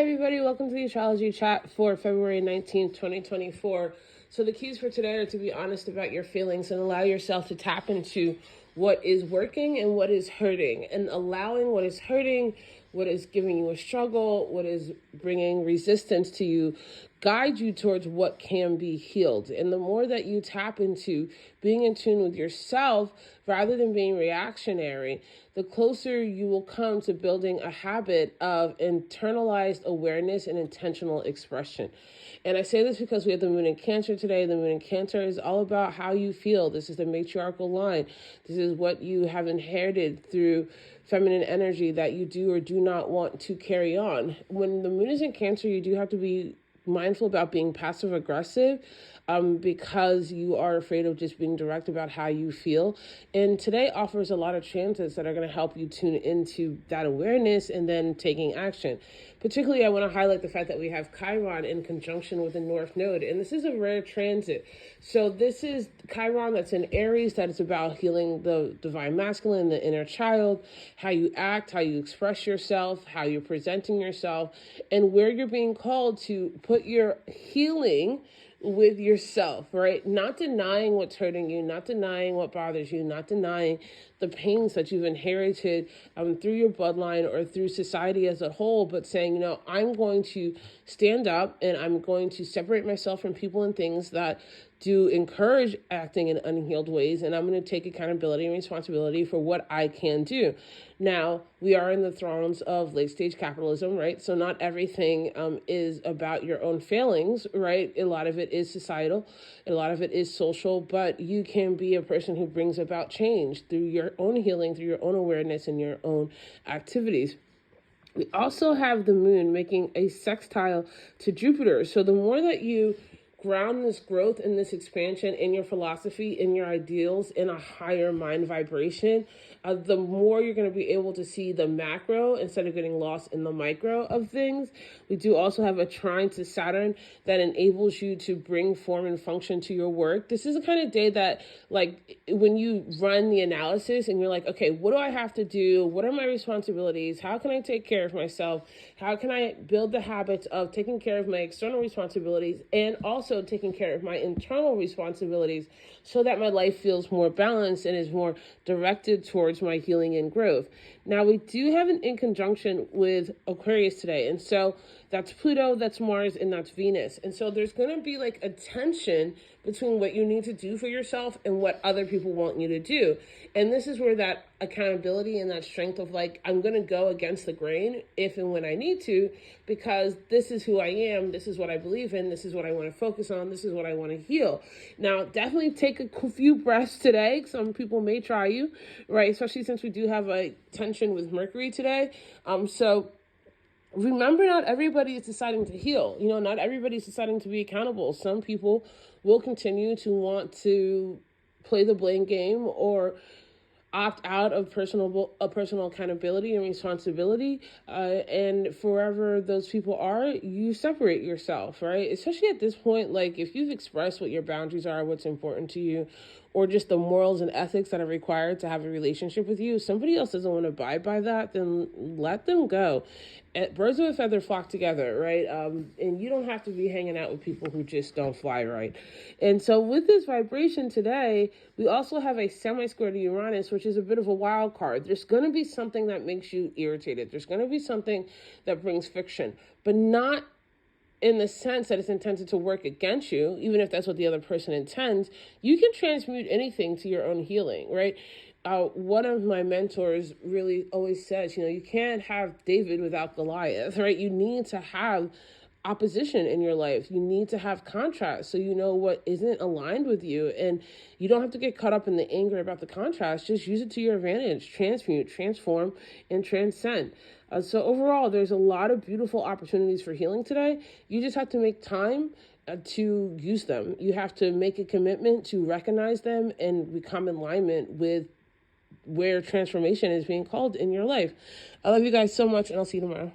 everybody, welcome to the astrology chat for February 19th, 2024. So the keys for today are to be honest about your feelings and allow yourself to tap into what is working and what is hurting, and allowing what is hurting, what is giving you a struggle, what is bringing resistance to you, guide you towards what can be healed. And the more that you tap into being in tune with yourself rather than being reactionary, the closer you will come to building a habit of internalized awareness and intentional expression. And I say this because we have the moon in Cancer today. The moon in Cancer is all about how you feel. This is the matriarchal line. This is what you have inherited through feminine energy that you do or do not want to carry on. When the moon is in Cancer, you do have to be mindful about being passive aggressive because you are afraid of just being direct about how you feel. And today offers a lot of transits that are going to help you tune into that awareness and then taking action. Particularly, I want to highlight the fact that we have Chiron in conjunction with the North Node, and this is a rare transit. So this is Chiron that's in Aries, that is about healing the divine masculine, the inner child, how you act, how you express yourself, how you're presenting yourself, and where you're being called to put your healing with yourself, right? Not denying what's hurting you, not denying what bothers you, not denying the pains that you've inherited through your bloodline or through society as a whole, but saying, I'm going to stand up and I'm going to separate myself from people and things that do encourage acting in unhealed ways, and I'm going to take accountability and responsibility for what I can do. Now, we are in the thrones of late-stage capitalism, right? So not everything is about your own failings, right? A lot of it is societal, a lot of it is social, but you can be a person who brings about change through your own healing, through your own awareness and your own activities. We also have the moon making a sextile to Jupiter. So the more that you ground this growth and this expansion in your philosophy, in your ideals, in a higher mind vibration, the more you're going to be able to see the macro instead of getting lost in the micro of things. We do also have a trine to Saturn that enables you to bring form and function to your work. This is the kind of day that, like, when you run the analysis and you're like, okay, what do I have to do? What are my responsibilities? How can I take care of myself? How can I build the habits of taking care of my external responsibilities and also taking care of my internal responsibilities so that my life feels more balanced and is more directed towards my healing and growth. Now, we do have an in conjunction with Aquarius today. And so that's Pluto, that's Mars, and that's Venus. And so there's going to be like a tension between what you need to do for yourself and what other people want you to do. And this is where that accountability and that strength of like, I'm going to go against the grain if and when I need to, because this is who I am. This is what I believe in. This is what I want to focus on. This is what I want to heal. Now, definitely take a few breaths today. Some people may try you, right? Especially since we do have a tension with Mercury today. So remember, not everybody is deciding to heal. Not everybody is deciding to be accountable. Some people will continue to want to play the blame game or opt out of personal accountability and responsibility. And forever those people are, you separate yourself, right? Especially at this point, like if you've expressed what your boundaries are, what's important to you, or just the morals and ethics that are required to have a relationship with you, somebody else doesn't want to abide by that, then let them go. Birds of a feather flock together, right? And you don't have to be hanging out with people who just don't fly right. And so with this vibration today, we also have a semi-square to Uranus, which is a bit of a wild card. There's going to be something that makes you irritated. There's going to be something that brings friction, but not in the sense that it's intended to work against you, even if that's what the other person intends. You can transmute anything to your own healing, right? One of my mentors really always says, you can't have David without Goliath, right? You need to have opposition in your life. You need to have contrast so you know what isn't aligned with you, and you don't have to get caught up in the anger about the contrast. Just use it to your advantage. Transmute, transform, and transcend. So overall, there's a lot of beautiful opportunities for healing today. You just have to make time to use them. You have to make a commitment to recognize them and become in alignment with where transformation is being called in your life. I love you guys so much, and I'll see you tomorrow.